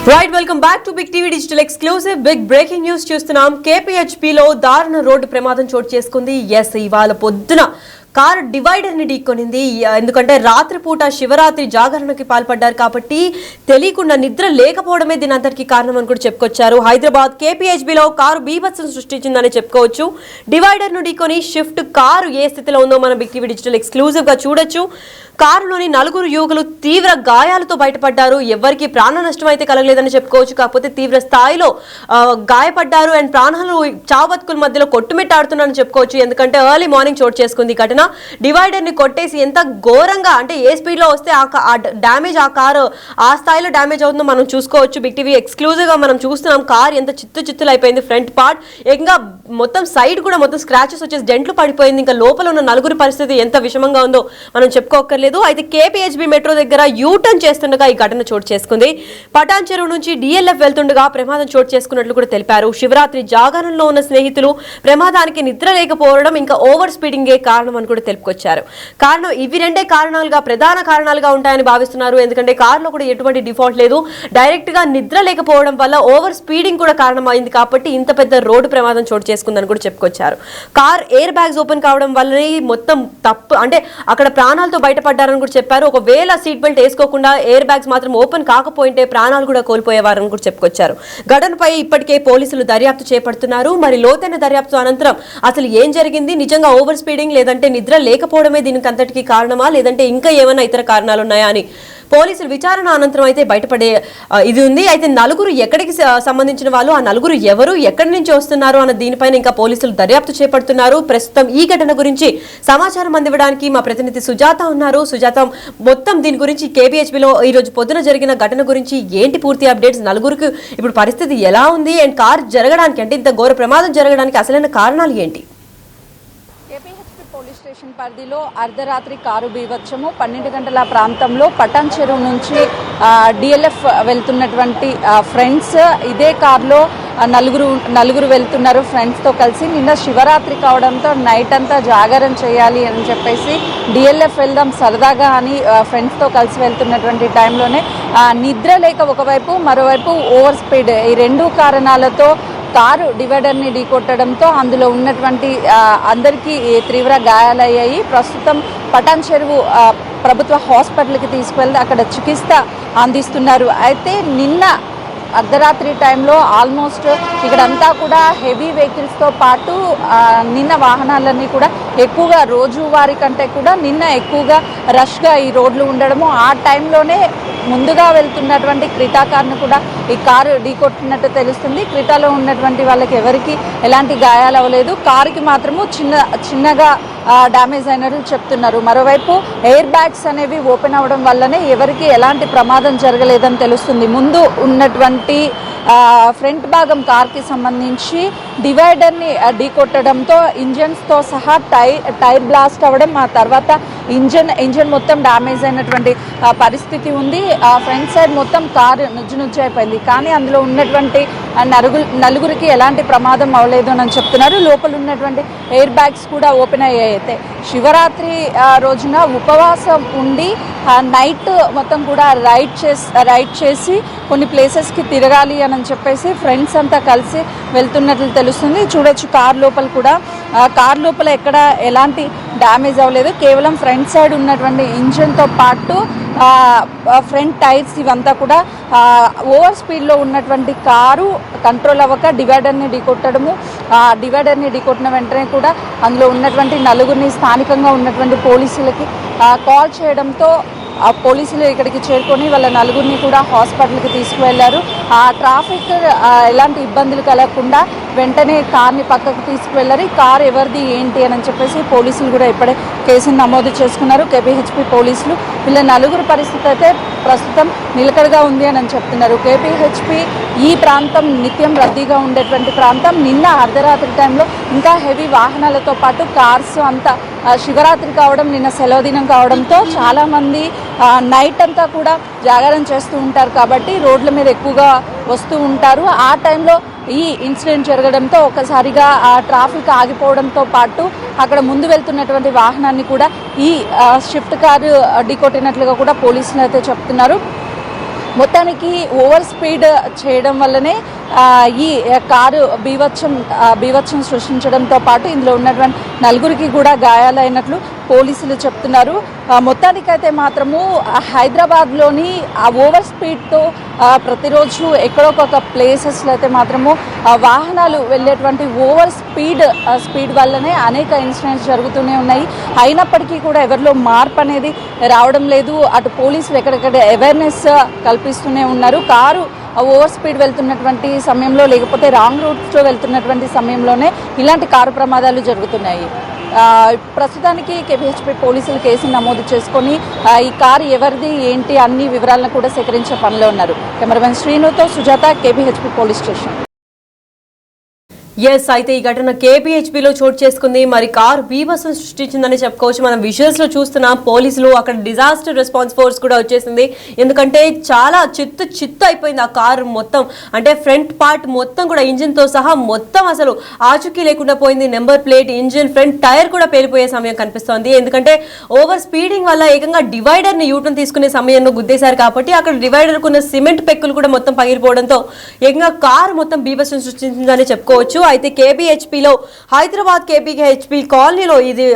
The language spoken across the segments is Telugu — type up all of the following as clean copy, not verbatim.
Right, welcome back to Big TV Digital Exclusive. Big breaking news చూస్తున్నాం. KPHP లో దారుణ రోడ్డు ప్రమాదం చోటు చేసుకుంది. ఇవాళ పొద్దున కారు డివైడర్ ని ఢీకొనింది. ఎందుకంటే రాత్రిపూట శివరాత్రి జాగరణకి పాల్పడ్డారు కాబట్టి తెలియకుండా నిద్ర లేకపోవడమే దీని అంతటికి కారణం అని కూడా చెప్పుకొచ్చారు. హైదరాబాద్ KPHP లో కారు బీభత్సం సృష్టించిందని చెప్పుకోవచ్చు. డివైడర్ ను ఢీకొని షిఫ్ట్ కారు ఏ స్థితిలో ఉందో మనం బిగ్ టీవీ డిజిటల్ ఎక్స్క్లూజివ్ గా చూడొచ్చు. కారులోని 4 యువకులు తీవ్ర గాయాలతో బయటపడ్డారు. ఎవరికి ప్రాణ నష్టం అయితే కలగలేదని చెప్పుకోవచ్చు. కాకపోతే తీవ్ర స్థాయిలో గాయపడ్డారు అండ్ ప్రాణాలు చావత్కుల మధ్యలో కొట్టుమిట్టాడుతున్నారని చెప్పుకోవచ్చు. ఎందుకంటే ఎర్లీ మార్నింగ్ చోటు చేసుకుంది ఘటన. డివైడర్ ని కొట్టేసి ఎంత ఘోరంగా అంటే ఏ స్పీడ్ లో వస్తే ఆ డ్యామేజ్ ఆ కారు ఆ స్థాయిలో డ్యామేజ్ అవుతుందో మనం చూసుకోవచ్చు. బిగ్ టీవీ ఎక్స్క్లూజివ్ గా మనం చూస్తున్నాం. కార్ ఎంత చిత్తులు అయిపోయింది. ఫ్రంట్ పార్ట్ ఇంకా మొత్తం సైడ్ కూడా మొత్తం స్క్రాచెస్ వచ్చేసి డెంట్లు పడిపోయింది. ఇంకా లోపల ఉన్న 4 పరిస్థితి ఎంత విషమంగా ఉందో మనం చెప్పుకోకర్లేదు. అయితే KPHP మెట్రో దగ్గర యూటర్న్ చేస్తుండగా ఈ ఘటన చోటు చేసుకుంది. పటాన్ చెరువు నుంచి DLF వెళ్తుండగా ప్రమాదం చోటు చేసుకున్నట్లు కూడా తెలిపారు. శివరాత్రి జాగరణలో ఉన్న స్నేహితులు ప్రమాదానికి నిద్ర లేకపోవడం ఇంకా ఓవర్ స్పీడింగే కారణం అని కూడా తెలుపుకొచ్చారు. కారణం ఇవి రెండే ప్రధాన కారణాలుగా ఉంటాయని భావిస్తున్నారు. ఎందుకంటే కారులో కూడా ఎటువంటి డిఫాల్ట్ లేదు. డైరెక్ట్ గా నిద్ర లేకపోవడం వల్ల ఓవర్ స్పీడింగ్ కూడా కారణమైంది కాబట్టి ఇంత పెద్ద రోడ్డు ప్రమాదం చోటు చేసుకుందని కూడా చెప్పుకొచ్చారు. కార్ ఎయిర్ బ్యాగ్స్ ఓపెన్ కావడం వల్లనే మొత్తం తప్పు అంటే అక్కడ ప్రాణాలతో బయటపడ్డారని కూడా చెప్పారు. ఒకవేళ సీట్ బెల్ట్ వేసుకోకుండా ఎయిర్ బ్యాగ్స్ మాత్రం ఓపెన్ కాకపోయింటే ప్రాణాలు కూడా కోల్పోయేవారని కూడా చెప్పుకొచ్చారు. ఘటనపై ఇప్పటికే పోలీసులు దర్యాప్తు చేపడుతున్నారు. మరి లోతైన దర్యాప్తు అనంతరం అసలు ఏం జరిగింది, నిజంగా ఓవర్ స్పీడింగ్ లేదంటే నిద్ర లేకపోవడమే దీనికి అంతటికి కారణమా లేదంటే ఇంకా ఏమైనా ఇతర కారణాలు ఉన్నాయా అని పోలీసులు విచారణ అనంతరం అయితే బయటపడే ఇది ఉంది. అయితే 4 ఎక్కడికి సంబంధించిన వాళ్ళు, ఆ 4 ఎవరు, ఎక్కడి నుంచి వస్తున్నారు అన్న దీనిపైన ఇంకా పోలీసులు దర్యాప్తు చేపడుతున్నారు. ప్రస్తుతం ఈ ఘటన గురించి సమాచారం అందివ్వడానికి మా ప్రతినిధి సుజాత ఉన్నారు. సుజాత, మొత్తం దీని గురించి KPHPలో ఈ రోజు పొద్దున జరిగిన ఘటన గురించి ఏంటి పూర్తి అప్డేట్స్? 4కి ఇప్పుడు పరిస్థితి ఎలా ఉంది అండ్ కార్ జరగడానికి అంటే ఇంత ఘోర ప్రమాదం జరగడానికి అసలైన కారణాలు ఏంటి? పోలీస్ స్టేషన్ పరిధిలో అర్ధరాత్రి కారు బీభత్సము 12 గంటల ప్రాంతంలో పటాన్ చెరువు నుంచి DLF వెళ్తున్నటువంటి ఫ్రెండ్స్ ఇదే కారులో నలుగురు వెళ్తున్నారు ఫ్రెండ్స్తో కలిసి. నిన్న శివరాత్రి కావడంతో నైట్ అంతా జాగారం చేయాలి అని చెప్పేసి DLF వెళ్దాం సరదాగా అని ఫ్రెండ్స్తో కలిసి వెళ్తున్నటువంటి టైంలోనే నిద్ర లేక ఒకవైపు మరోవైపు ఓవర్ స్పీడ్ ఈ 2 కారణాలతో కారు డివైడర్ని ఢీకొట్టడంతో అందులో ఉన్నటువంటి అందరికీ తీవ్ర గాయాలయ్యాయి. ప్రస్తుతం పటాన్ చెరువు ప్రభుత్వ హాస్పిటల్కి తీసుకువెళ్తే అక్కడ చికిత్స అందిస్తున్నారు. అయితే నిన్న అర్ధరాత్రి టైంలో ఆల్మోస్ట్ ఇక్కడంతా కూడా హెవీ వెహికల్స్తో పాటు నిన్న వాహనాలన్నీ కూడా ఎక్కువగా రోజువారీ కంటే కూడా నిన్న ఎక్కువగా రష్గా ఈ రోడ్లు ఉండడము, ఆ టైంలోనే ముందుగా వెళ్తున్నటువంటి క్రిటా కార్ను కూడా ఈ కారు ఢీకొట్టినట్టు తెలుస్తుంది. క్రిటాలో ఉన్నటువంటి వాళ్ళకి ఎవరికి ఎలాంటి గాయాలు అవ్వలేదు. కారుకి మాత్రము చిన్నగా డ్యామేజ్ అయినట్లు చెప్తున్నారు. మరోవైపు ఎయిర్ బ్యాగ్స్ అనేవి ఓపెన్ అవ్వడం వల్లనే ఎవరికి ఎలాంటి ప్రమాదం జరగలేదని తెలుస్తుంది. ముందు ఉన్నటువంటి ఫ్రంట్ భాగం కార్కి సంబంధించి డివైడర్ని ఢీకొట్టడంతో ఇంజన్స్తో సహా టైర్ బ్లాస్ట్ అవ్వడం, ఆ తర్వాత ఇంజన్ మొత్తం డ్యామేజ్ అయినటువంటి పరిస్థితి ఉంది. ఫ్రంట్ సైడ్ మొత్తం కారు నుజ్జు అయిపోయింది. కానీ అందులో ఉన్నటువంటి 4 ఎలాంటి ప్రమాదం అవ్వలేదు అని చెప్తున్నారు. లోపల ఉన్నటువంటి ఎయిర్ బ్యాగ్స్ కూడా ఓపెన్ అయ్యాయి. అయితే శివరాత్రి రోజున ఉపవాసం ఉండి నైట్ మొత్తం కూడా రైడ్ చేసి కొన్ని ప్లేసెస్కి తిరగాలి అని చెప్పేసి ఫ్రెండ్స్ అంతా కలిసి వెళ్తున్నట్లు తెలుస్తుంది. చూడొచ్చు కార్ లోపల కూడా కార్ లోపల ఎక్కడ ఎలాంటి డ్యామేజ్ అవ్వలేదు. కేవలం ఫ్రంట్ సైడ్ ఉన్నటువంటి ఇంజన్తో పాటు ఫ్రంట్ టైర్స్ ఇవంతా కూడా ఓవర్ స్పీడ్లో ఉన్నటువంటి కారు కంట్రోల్ అవ్వక డివైడర్ని ఢీకొట్టడము, డివైడర్ని ఢీకొట్టిన వెంటనే కూడా అందులో ఉన్నటువంటి 4 స్థానికంగా ఉన్నటువంటి పోలీసులకి కాల్ చేయడంతో పోలీసులు ఇక్కడికి చేరుకొని వాళ్ళ 4 కూడా హాస్పిటల్కి తీసుకువెళ్లారు. ఆ ట్రాఫిక్ ఎలాంటి ఇబ్బందులు కలగకుండా వెంటనే కార్ని పక్కకు తీసుకువెళ్లారు. ఈ కార్ ఎవరిది ఏంటి అని చెప్పేసి పోలీసులు కూడా ఇప్పుడే కేసును నమోదు చేసుకున్నారు. KPHP పోలీసులు వీళ్ళ 4 పరిస్థితి అయితే ప్రస్తుతం నిలకడగా ఉంది అని చెప్తున్నారు. KPHP ఈ ప్రాంతం నిత్యం రద్దీగా ఉండేటువంటి ప్రాంతం. నిన్న అర్ధరాత్రి టైంలో ఇంకా హెవీ వాహనాలతో పాటు కార్స్ అంతా శివరాత్రి కావడం, నిన్న సెలవు దినం కావడంతో చాలామంది నైట్ అంతా కూడా జాగారం చేస్తూ ఉంటారు కాబట్టి రోడ్ల మీద ఎక్కువగా వస్తూ ఉంటారు. ఆ టైంలో ఈ ఇన్సిడెంట్ జరగడంతో ఒక్కసారిగా ఆ ట్రాఫిక్ ఆగిపోవడంతో పాటు అక్కడ ముందు వెళ్తున్నటువంటి వాహనాన్ని కూడా ఈ షిఫ్ట్ కారు ఢీకొట్టినట్లుగా కూడా పోలీసులు అయితే చెప్తున్నారు. మొత్తానికి ఓవర్ స్పీడ్ చేయడం వల్లనే ఈ కారు బీభత్సం సృష్టించడంతో పాటు ఇందులో ఉన్నటువంటి నలుగురికి కూడా గాయాలైనట్లు పోలీసులు చెప్తున్నారు. మొత్తానికైతే మాత్రము హైదరాబాద్లోని ఆ ఓవర్ స్పీడ్తో ప్రతిరోజు ఎక్కడొక ప్లేసెస్లో అయితే మాత్రము వాహనాలు వెళ్ళేటువంటి ఓవర్ స్పీడ్ వల్లనే అనేక ఇన్సిడెంట్స్ జరుగుతూనే ఉన్నాయి. అయినప్పటికీ కూడా ఎవరిలో మార్పు అనేది రావడం లేదు. అటు పోలీసులు ఎక్కడెక్కడ అవేర్నెస్ కల్పిస్తూనే ఉన్నారు. కారు ఓవర్ స్పీడ్ వెళ్తున్నటువంటి సమయంలో లేకపోతే రాంగ్ రూట్స్లో వెళ్తున్నటువంటి సమయంలోనే ఇలాంటి కారు ప్రమాదాలు జరుగుతున్నాయి. ప్రస్తుతానికి కేపీహెచ్పీ పోలీసులు కేసు నమోదు చేసుకొని ఈ కారు ఎవరిది ఏంటి అన్ని వివరాలను కూడా సేకరించే పనిలో ఉన్నారు. కెమెరామెన్ శ్రీనుతో సుజాత, కేపీహెచ్పీ పోలీస్ స్టేషన్. ఎస్, అయితే ఈ ఘటన కేపీహెచ్పీలో చోటు చేసుకుంది. మరి కారు బీభత్సం సృష్టించిందని చెప్పుకోవచ్చు. మనం విజువల్స్ లో చూస్తున్నాం. పోలీసులు, అక్కడ డిజాస్టర్ రెస్పాన్స్ ఫోర్స్ కూడా వచ్చేసింది. ఎందుకంటే చాలా చిత్తు అయిపోయింది ఆ కారు మొత్తం. అంటే ఫ్రంట్ పార్ట్ మొత్తం కూడా ఇంజిన్ తో సహా మొత్తం అసలు ఆచూకీ లేకుండా పోయింది. Number plate, engine, front tyre కూడా పేలిపోయే సమయం కనిపిస్తోంది. ఎందుకంటే ఓవర్ స్పీడింగ్ వల్ల ఏకంగా డివైడర్ ని యూటర్న్ తీసుకునే సమయంలో గుద్దేశారు కాబట్టి అక్కడ డివైడర్ కున్న సిమెంట్ పెక్కులు కూడా మొత్తం పగిలిపోవడంతో ఏకంగా కారు మొత్తం బీభత్సం సృష్టించిందని చెప్పుకోవచ్చు. అయితే కేబిహెచ్పిలో హైదరాబాద్ కేబిహెచ్పి కాలనీలో ఇది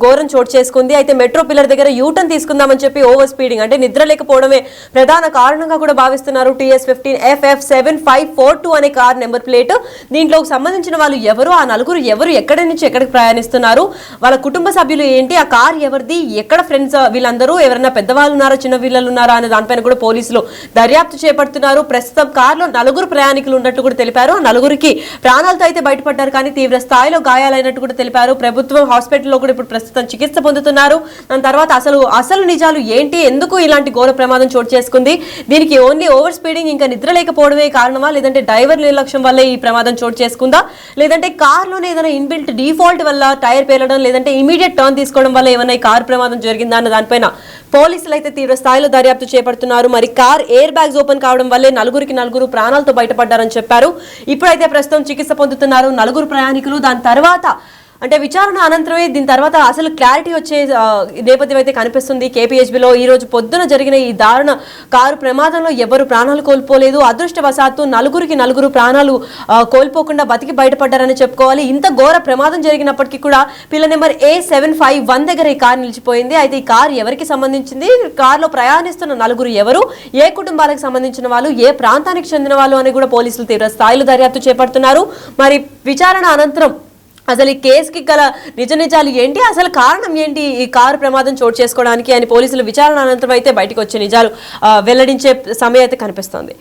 ఘోరం చోటు చేసుకుంది. అయితే మెట్రో పిల్లర్ దగ్గర యూటర్న్ తీసుకుందామని చెప్పి ఓవర్ స్పీడింగ్ అంటే నిద్ర లేకపోవడమే ప్రధాన కారణంగా కూడా భావిస్తున్నారు. TS15FF7542 అనే కార్ నెంబర్ ప్లేట్. దీంట్లో సంబంధించిన వాళ్ళు ఎవరు, ఆ నలుగురు ఎవరు, ఎక్కడి నుంచి ఎక్కడికి ప్రయాణిస్తున్నారు, వాళ్ళ కుటుంబ సభ్యులు ఏంటి, ఆ కార్ ఎవరిది, ఎక్కడ ఫ్రెండ్స్ వీళ్ళందరూ, ఎవరైనా పెద్దవాళ్ళు ఉన్నారా, చిన్న పిల్లలు ఉన్నారా అనే దానిపైన కూడా పోలీసులు దర్యాప్తు చేపడుతున్నారు. ప్రస్తుతం కారులో నలుగురు ప్రయాణికులు ఉన్నట్టు కూడా తెలిపారు. ఆ నలుగురికి ప్రాణాలతో అయితే బయటపడ్డారు, కానీ తీవ్ర స్థాయిలో గాయాలైనట్టు కూడా తెలిపారు. ప్రభుత్వం హాస్పిటల్లో కూడా ఇప్పుడు ప్రస్తుతం చికిత్స పొందుతున్నారు. దాని తర్వాత అసలు నిజాలు ఏంటి, ఎందుకు ఇలాంటి ఘోర ప్రమాదం చోటు చేసుకుంది, దీనికి ఓన్లీ ఓవర్ స్పీడింగ్ ఇంకా నిద్ర లేకపోవడమే కారణమా, లేదంటే డ్రైవర్ నిర్లక్ష్యం వల్లే ఈ ప్రమాదం చోటు చేసుకుందా, లేదంటే కార్లోనే ఏదైనా ఇన్బిల్ట్ డిఫాల్ట్ వల్ల టైర్ పేలడం, లేదంటే ఇమీడియట్ టర్న్ తీసుకోవడం వల్ల ఏమైనా ఈ కారు ప్రమాదం జరిగిందా అన్న దానిపైన పోలీసులు అయితే తీవ్ర స్థాయిలో దర్యాప్తు చేపడుతున్నారు. మరి కార్ ఎయిర్ బ్యాగ్స్ ఓపెన్ కావడం వల్లే నలుగురు ప్రాణాలతో బయటపడ్డారని చెప్పారు. ఇప్పుడైతే ప్రస్తుతం చికిత్స పొందుతున్నారు నలుగురు ప్రయాణికులు. దాని తర్వాత అంటే విచారణ అనంతరమే దీని తర్వాత అసలు క్లారిటీ వచ్చే నేపథ్యం అయితే కనిపిస్తుంది. కేపీహెచ్బీలో ఈ రోజు పొద్దున జరిగిన ఈ దారుణ కారు ప్రమాదంలో ఎవరు ప్రాణాలు కోల్పోలేదు. అదృష్టవశాత్తు నలుగురు ప్రాణాలు కోల్పోకుండా బతికి బయటపడ్డారని చెప్పుకోవాలి. ఇంత ఘోర ప్రమాదం జరిగినప్పటికీ కూడా పిల్ల నెంబర్ A751 దగ్గర ఈ కారు నిలిచిపోయింది. అయితే ఈ కారు ఎవరికి సంబంధించింది, కారులో ప్రయాణిస్తున్న నలుగురు ఎవరు, ఏ కుటుంబాలకు సంబంధించిన వాళ్ళు, ఏ ప్రాంతానికి చెందిన వాళ్ళు అని కూడా పోలీసులు తీవ్ర స్థాయిలో దర్యాప్తు చేపడుతున్నారు. మరి విచారణ అనంతరం అసలు ఈ కేసుకి గల నిజాలు ఏంటి, అసలు కారణం ఏంటి ఈ కారు ప్రమాదం చోటు చేసుకోవడానికి అని పోలీసులు విచారణ అనంతరం అయితే బయటకు వచ్చే నిజాలు వెల్లడించే సమయం అయితే కనిపిస్తోంది.